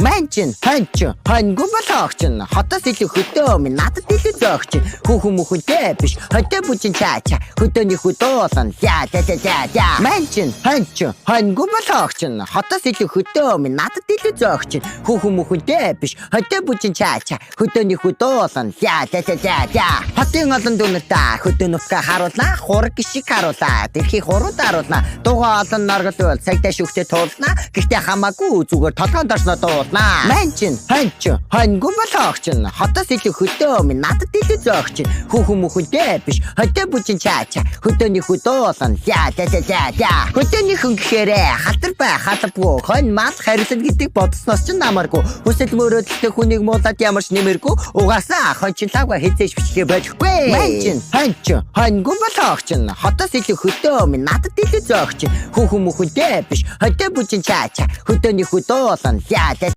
Мань чин хоньгүй болохч нь хотоос илүү хөдөө минь надад илүү зөөгч хүүхэн мөхөнтэй биш хөдөө бүжин чаача хөдөөний хөдөөсөн за Мань чин хоньгүй болохч нь хотоос илүү хөдөө минь надад илүү зөөгч хүүхэн мөхөнтэй биш хөдөө бүжин чаача хөдөөний хөдөөсөн за хотын олон дүнэртээ хөдөө нүхэ харуулна хураг шиг харуулаа тэрхий хурууд харуулна дугаа олон наргал цагтаа шүхтээ туулна гэхдээ хамаагүй зүгээр толгойн дорсноо дуулна Мань чин хоньгүй болохч нь хотоос илүү хөдөө минь надад илүү зөөгч хүүхэн мөхөнтэй биш хөдөө бүжин чаача хөдөөний хөдөөсөн за хөдөөний хүн гэхээрээ хатар бай халбгүй хонь мал харилсан гэдэг бодсноос ч намаргүй хүсэл мөрөөдөлтэй хүнийг муулаад ямарч нэмэргүй угаасаа хончлаагаа хизээж бичлээ болохгүй Мань чин хоньгүй болохч нь хотоос илүү хөдөө минь надад илүү зөөгч хүүхэн мөхөнтэй биш хөдөө бүжин чаача хөдөөний хөдөөсөн за